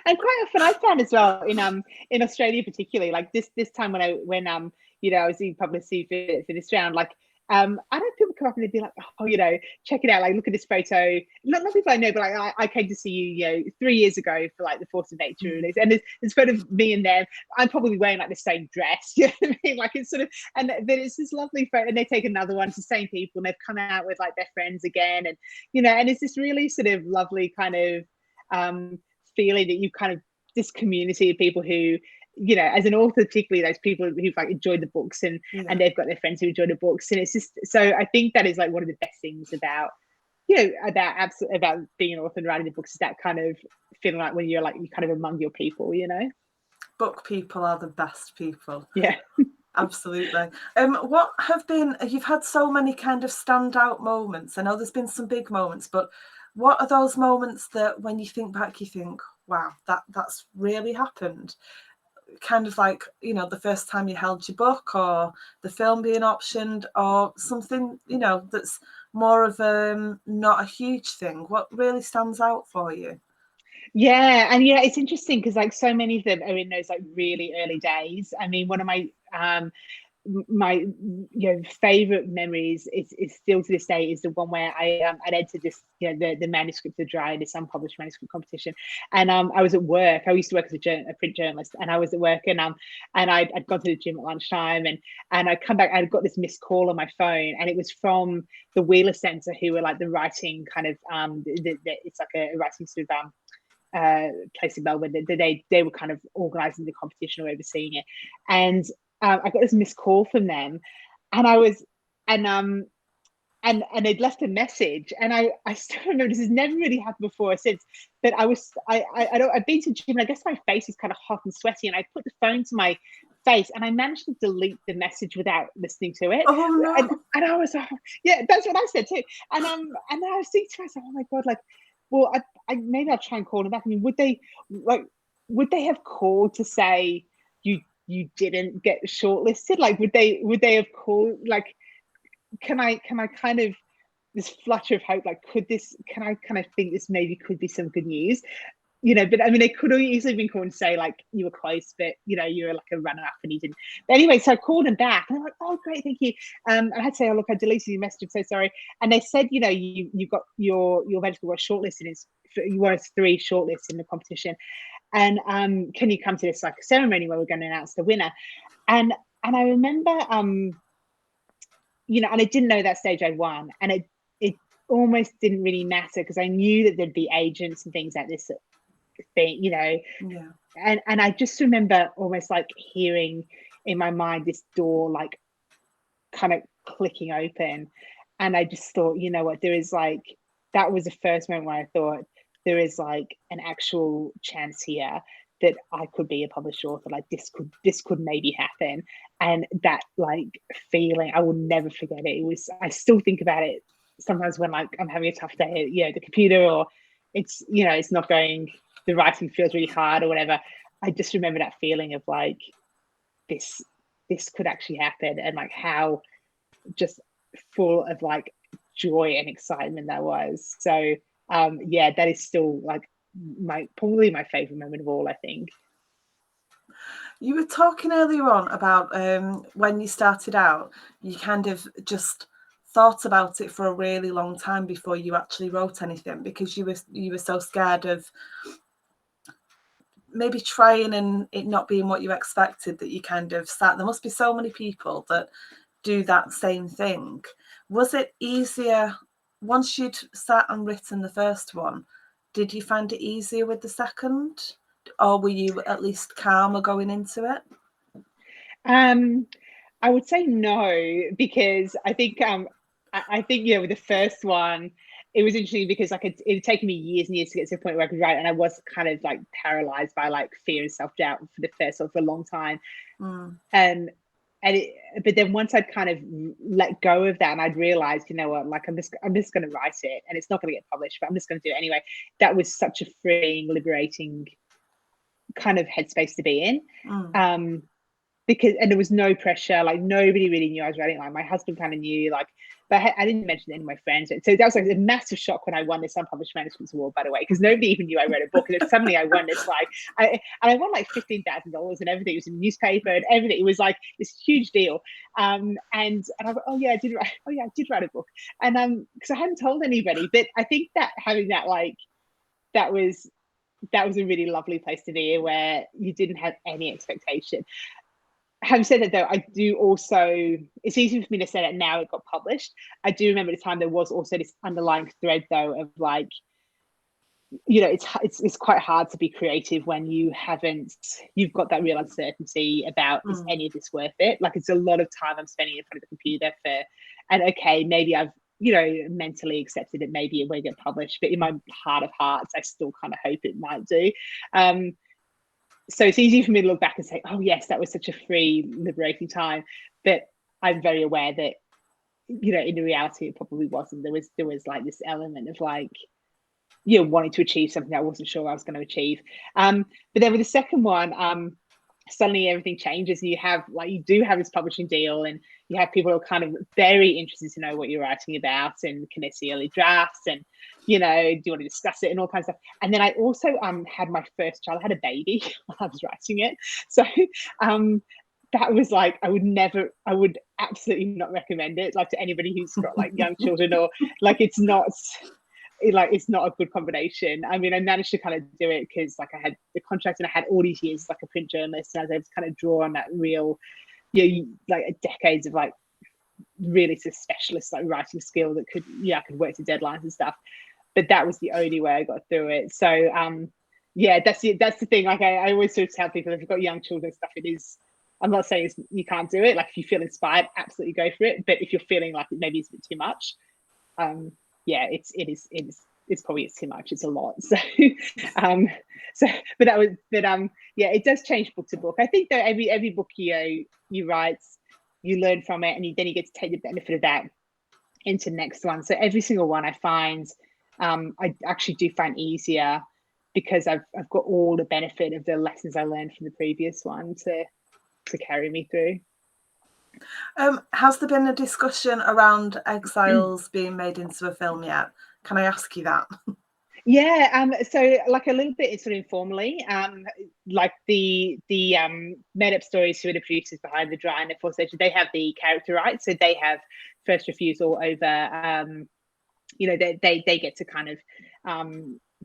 And quite often I found as well in Australia particularly, like this time when you know, I was in publicity for this round, like I know people come up and they'd be like, oh, you know, check it out, like look at this photo. Not people I know, but like I came to see you, you know, 3 years ago for like the Force of Nature release, and there's photo of me and them. I'm probably wearing like the same dress, you know what I mean? Like it's sort of, and but it's this lovely photo, and they take another one. It's the same people, and they've come out with like their friends again, and you know, and it's this really sort of lovely kind of feeling that you kind of, this community of people who, you know, as an author, particularly those people who've like enjoyed the books and they've got their friends who enjoy the books. And it's just, so I think that is like one of the best things about, you know, about being an author and writing the books, is that kind of feeling like when you're like, you're kind of among your people, you know. Book people are the best people. Yeah. Absolutely. What have been, you've had so many kind of standout moments. I know there's been some big moments, but what are those moments that when you think back, you think, wow, that's really happened? Kind of like, you know, the first time you held your book, or the film being optioned, or something, you know, that's more of not a huge thing. What really stands out for you? Yeah, and yeah, it's interesting because like so many of them are in those like really early days. I mean, one of my favorite memories is still to this day is the one where I'd entered this, you know, the manuscript to dry, this unpublished manuscript competition, and I was at work. I used to work as a print journalist, and I was at work, and I'd gone to the gym at lunchtime, and I'd come back. I'd got this missed call on my phone, and it was from the Wheeler Centre, who were like the writing kind of it's like a writing sort of place in Melbourne. They were kind of organising the competition or overseeing it, and I got this missed call from them, and I was, and they'd left a message, and I still remember, this has never really happened before or since, but I've been to the gym, and I guess my face was kind of hot and sweaty, and I put the phone to my face, and I managed to delete the message without listening to it. Oh no. And I was like, yeah, that's what I said too. And I was thinking to myself, oh my God, like, well, I maybe I'll try and call them back. I mean, would they have called to say you didn't get shortlisted? Like, would they have called, like, can I kind of, this flutter of hope, like, can I kind of think this maybe could be some good news? But I mean, they could have easily been called and say, like, you were close, but you were like a runner up and you didn't. But anyway, so I called them back and I'm like, oh great, thank you. I had to say, oh look, I deleted your message, I'm so sorry. And they said, you got your medical was shortlisted, you were 3 shortlists in the competition, and can you come to this like ceremony where we're going to announce the winner? And I remember and I didn't know that stage I'd won, and it almost didn't really matter because I knew that there'd be agents and things like this thing, Yeah. And I just remember almost like hearing in my mind this door like kind of clicking open, and I just thought, you know what, there is like, that was the first moment where I thought there is like an actual chance here that I could be a published author, like this could maybe happen. And that like feeling, I will never forget it. I still think about it sometimes when like I'm having a tough day at the computer, or it's it's not going, the writing feels really hard or whatever. I just remember that feeling of like this could actually happen, and like how just full of like joy and excitement that was. So that is still like probably my favorite moment of all, I think. You were talking earlier on about when you started out, you kind of just thought about it for a really long time before you actually wrote anything, because you were so scared of maybe trying and it not being what you expected, that you kind of sat. There must be so many people that do that same thing. Was it easier once you'd sat and written the first one? Did you find it easier with the second, or were you at least calmer going into it? I would say no, because I think with the first one, it was interesting because like it had taken me years and years to get to the point where I could write, and I was kind of like paralyzed by like fear and self-doubt for the first one for a long time. But then once I'd kind of let go of that, and I'd realized, you know what, like I'm just going to write it, and it's not going to get published, but I'm just going to do it anyway. That was such a freeing, liberating kind of headspace to be in. Because there was no pressure, like nobody really knew I was writing. Like my husband kind of knew, like, but I didn't mention any of my friends. So that was like a massive shock when I won this Unpublished Manuscripts Award, by the way, because nobody even knew I wrote a book. And then suddenly I won this, like, I won like $15,000 and everything. It was in the newspaper and everything. It was like this huge deal. And I was like, oh yeah, I did write a book. And because I hadn't told anybody, but I think that having that, like, that was a really lovely place to be, where you didn't have any expectation. Having said that, though, I do also, it's easy for me to say that now it got published. I do remember at the time there was also this underlying thread, though, of like, it's quite hard to be creative when you've got that real uncertainty about is any of this worth it? Like, it's a lot of time I'm spending in front of the computer and okay, maybe I've mentally accepted that maybe it won't get published, but in my heart of hearts, I still kind of hope it might do. So it's easy for me to look back and say, oh yes, that was such a free, liberating time. But I'm very aware that, in the reality, it probably wasn't. There was like this element of like, wanting to achieve something I wasn't sure I was going to achieve. But then with the second one, suddenly everything changes, and you do have this publishing deal, and you have people who are kind of very interested to know what you're writing about, and can they see early drafts, and do you want to discuss it, and all kinds of stuff. And then I also had my first child. I had a baby while I was writing it, so that was like, I would absolutely not recommend it, like, to anybody who's got like young children, or like it's not a good combination. I mean, I managed to kind of do it because like I had the contract and I had all these years as like a print journalist, and I was able to kind of draw on that real, like decades of like really sort of specialist like writing skill that I could work to deadlines and stuff. But that was the only way I got through it. So that's the thing. Like I always sort of tell people, if you've got young children and stuff, it is, I'm not saying you can't do it. Like if you feel inspired, absolutely go for it. But if you're feeling like maybe it's a bit too much, it is it's probably too much. It's a lot. So, but yeah, it does change book to book. I think that every book you write, you learn from it, and then you get to take the benefit of that into the next one. So every single one I find, I actually do find easier because I've got all the benefit of the lessons I learned from the previous one to carry me through. Has there been a discussion around Exiles being made into a film yet? Can I ask you that? Yeah, so like a little bit sort of informally, like the Made Up Stories, who are the producers behind The Dry and The Fourth Station, they have the character rights, so they have first refusal over, you know, they get to kind of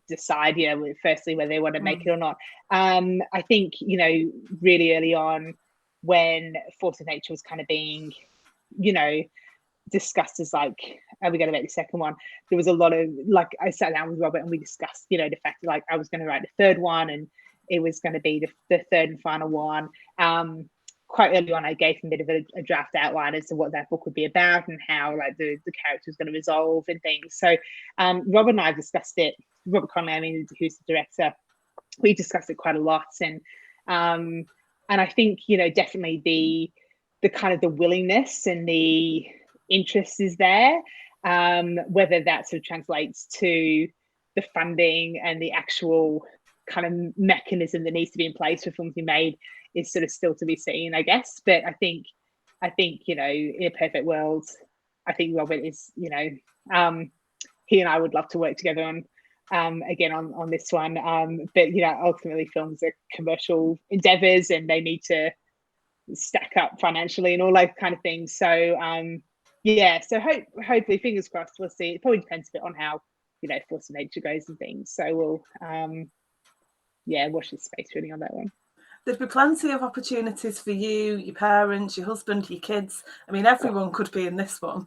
decide, you know, firstly whether they want to make it or not. I think, you know, really early on when Force of Nature was kind of being, you know, discussed as like, are we going to make the second one? There was a lot of, like, I sat down with Robert and we discussed, you know, the fact that like I was going to write the third one and it was going to be the third and final one. Quite early on, I gave him a bit of a draft outline as to what that book would be about and how like the character was going to resolve and things. So Robert and I discussed it. Robert Conley, I mean, who's the director, we discussed it quite a lot, and I think, you know, definitely the kind of the willingness and the interest is there. Whether that sort of translates to the funding and the actual kind of mechanism that needs to be in place for films to be made is sort of still to be seen, I guess. But I think, you know, in a perfect world, I think Robert is, you know, he and I would love to work together on again on this one. But you know, ultimately films are commercial endeavors and they need to stack up financially and all those kind of things. So yeah, so hopefully, fingers crossed, we'll see. It probably depends a bit on how, you know, Force of Nature goes and things. So we'll yeah, watch this space really on that one. There'd be plenty of opportunities for you, your parents, your husband, your kids. I mean, everyone could be in this one.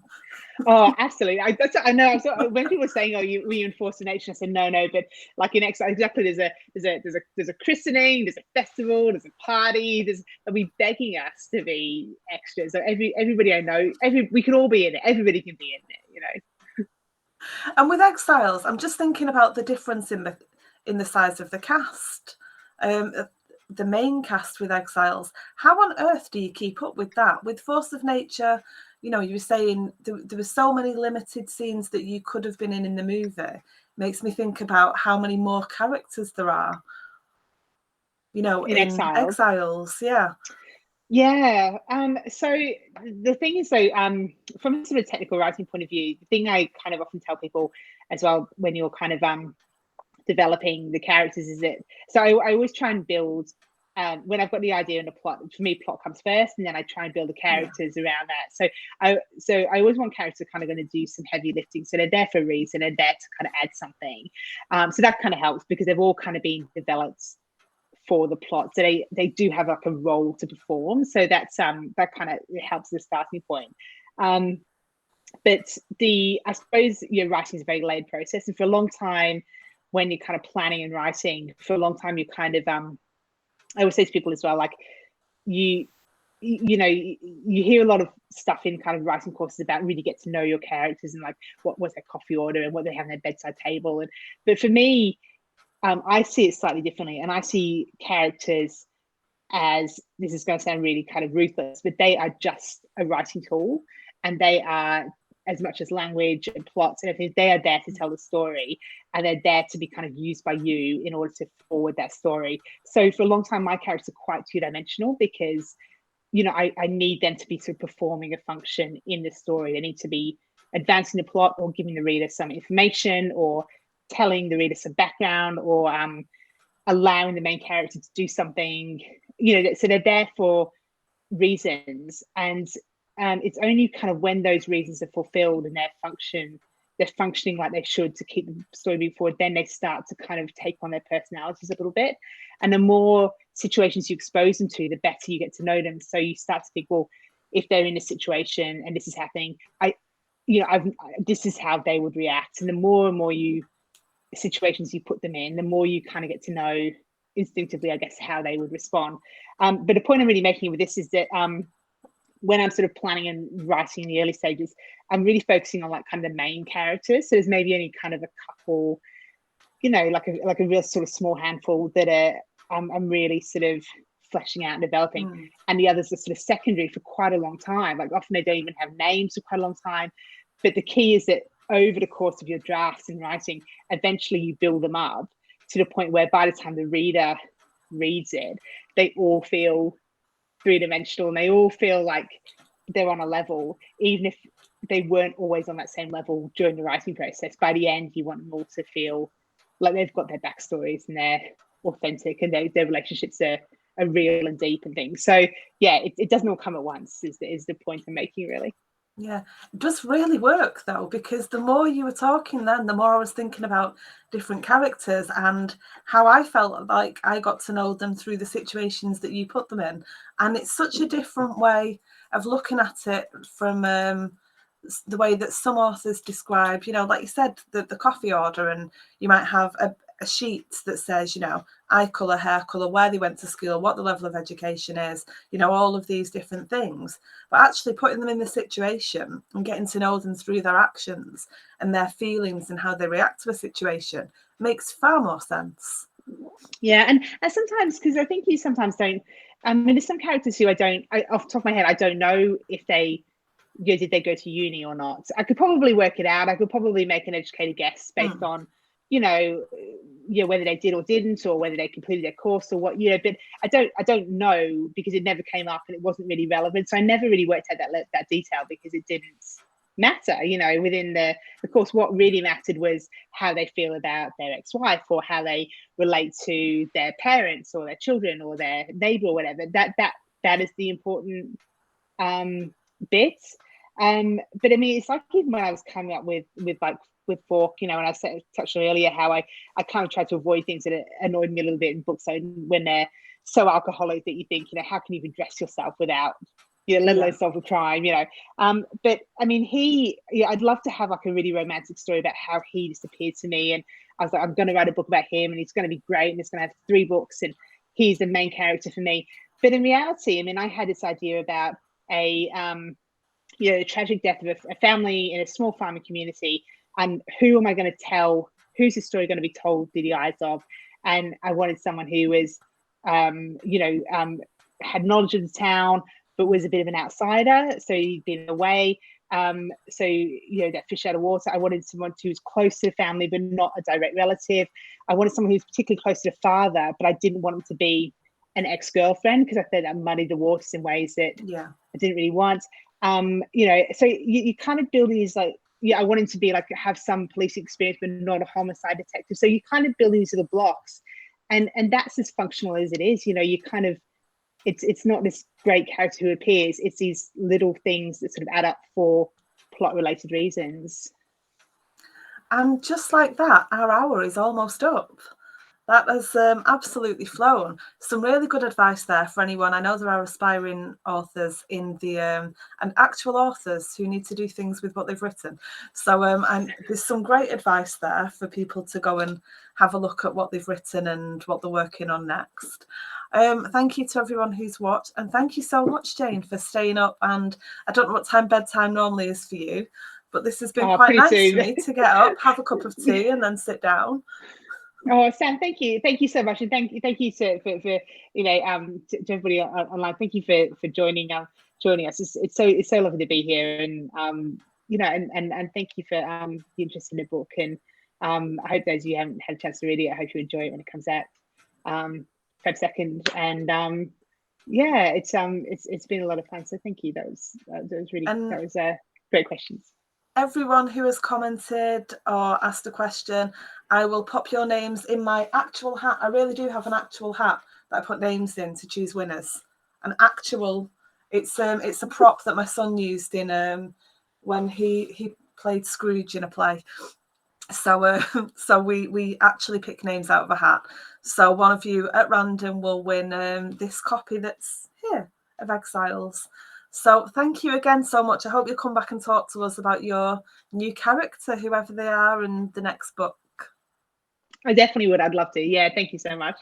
Oh, absolutely. I know. When people were saying, "Oh, were you in Force of Nature?" I said, "No." But like in Exile, exactly. There's a christening, there's a festival, there's a party. They'll be begging us to be extras. So everybody I know, we can all be in it. Everybody can be in it. You know. And with Exiles, I'm just thinking about the difference in the size of the cast. The main cast with Exiles. How on earth do you keep up with that? With Force of Nature, you know, you were saying there were so many limited scenes that you could have been in the movie. Makes me think about how many more characters there are, you know, In in Exiles. Yeah. Yeah. So the thing is, though, from a sort of technical writing point of view, the thing I kind of often tell people as well when you're kind of developing the characters is that, so I always try and build, when I've got the idea and the plot, for me plot comes first and then I try and build the characters around that. So I always want characters kind of going to do some heavy lifting, so they're there for a reason, they're there to kind of add something, so that kind of helps because they've all kind of been developed for the plot, so they do have like a role to perform, so that's that kind of helps the starting point. But I suppose your writing is a very layered process, and for a long time when you're kind of planning and writing, for a long time you kind of I always say to people as well, like you know, you hear a lot of stuff in kind of writing courses about really get to know your characters and like what was their coffee order and what they have on their bedside table, and but for me, I see it slightly differently, and I see characters as, this is going to sound really kind of ruthless, but they are just a writing tool, and they are, as much as language and plots and everything, they are there to tell the story, and they're there to be kind of used by you in order to forward that story. So for a long time, my characters are quite two-dimensional because, you know, I need them to be sort of performing a function in the story. They need to be advancing the plot or giving the reader some information or telling the reader some background or allowing the main character to do something, you know, so they're there for reasons, and it's only kind of when those reasons are fulfilled and they're functioning like they should to keep the story moving forward, then they start to kind of take on their personalities a little bit, and the more situations you expose them to, the better you get to know them. So you start to think, well, if they're in a situation and this is happening, this is how they would react, and the more and more situations you put them in, the more you kind of get to know instinctively, I guess, how they would respond. But the point I'm really making with this is that when I'm sort of planning and writing in the early stages, I'm really focusing on like kind of the main characters. So there's maybe only kind of a couple, you know, like a real sort of small handful that are I'm really sort of fleshing out and developing, and the others are sort of secondary for quite a long time. Like often they don't even have names for quite a long time. But the key is that over the course of your drafts and writing, eventually you build them up to the point where by the time the reader reads it, they all feel three-dimensional and they all feel like they're on a level, even if they weren't always on that same level during the writing process. By the end, you want them all to feel like they've got their backstories and they're authentic and their relationships are real and deep and things. So yeah, it doesn't all come at once is the point I'm making, really. Yeah, it does really work though, because the more you were talking then, the more I was thinking about different characters and how I felt like I got to know them through the situations that you put them in. And it's such a different way of looking at it from the way that some authors describe, you know, like you said, the coffee order, and you might have a sheet that says, you know, eye colour, hair colour, where they went to school, what the level of education is, you know, all of these different things. But actually putting them in the situation and getting to know them through their actions and their feelings and how they react to a situation makes far more sense. Yeah, and sometimes, because I think you sometimes don't, I mean, there's some characters who off the top of my head, I don't know if they, you know, did they go to uni or not. I could probably work it out. I could probably make an educated guess based on, you know, whether they did or didn't, or whether they completed their course or what, you know. But I don't know, because it never came up and it wasn't really relevant. So I never really worked out that detail, because it didn't matter, you know, within the course. What really mattered was how they feel about their ex-wife, or how they relate to their parents or their children or their neighbor or whatever. That is the important bits. But I mean, it's like even when I was coming up with Fork, you know, and I touched on earlier how I kind of tried to avoid things that annoyed me a little bit in books, so when they're so alcoholic that you think, you know, how can you even dress yourself without, you know, let alone solve a crime, you know. But I mean, I'd love to have like a really romantic story about how he disappeared to me, and I was like, I'm going to write a book about him, and he's going to be great, and it's going to have 3 books, and he's the main character for me. But in reality, I mean, I had this idea about a the tragic death of a family in a small farming community, and who am I going to tell? Who's the story going to be told through the eyes of? And I wanted someone who was, had knowledge of the town, but was a bit of an outsider. So he'd been away. So, you know, that fish out of water. I wanted someone who was close to the family, but not a direct relative. I wanted someone who's particularly close to the father, but I didn't want him to be an ex-girlfriend, because I thought that muddied the waters in ways that I didn't really want. You know, so you kind of build these, like, I want him to be like, have some police experience, but not a homicide detective. So you kind of build these little blocks, and that's as functional as it is. You know, you kind of, it's not this great character who appears, it's these little things that sort of add up for plot related reasons. And just like that, our hour is almost up. That has absolutely flown. Some really good advice there for anyone. I know there are aspiring authors in the and actual authors who need to do things with what they've written. So and there's some great advice there for people to go and have a look at what they've written and what they're working on next. Thank you to everyone who's watched, and thank you so much, Jane, for staying up. And I don't know what time bedtime normally is for you, but this has been quite nice for me to get up, have a cup of tea, and then sit down. Oh, Sam, thank you so much, and thank you for you know, to everybody online. Thank you for joining us. It's so lovely to be here, and you know, and thank you for the interest in the book. And I hope those of you haven't had a chance to read it, I hope you enjoy it when it comes out Feb 2nd. And yeah, it's been a lot of fun. So thank you. That was great questions. Everyone who has commented or asked a question, I will pop your names in my actual hat. I really do have an actual hat that I put names in to choose winners. An actual, it's a prop that my son used in when he played Scrooge in a play. So so we actually pick names out of a hat. So one of you at random will win this copy that's here of Exiles. So thank you again so much. I hope you'll come back and talk to us about your new character, whoever they are, and the next book. I definitely would. I'd love to. Yeah, thank you so much.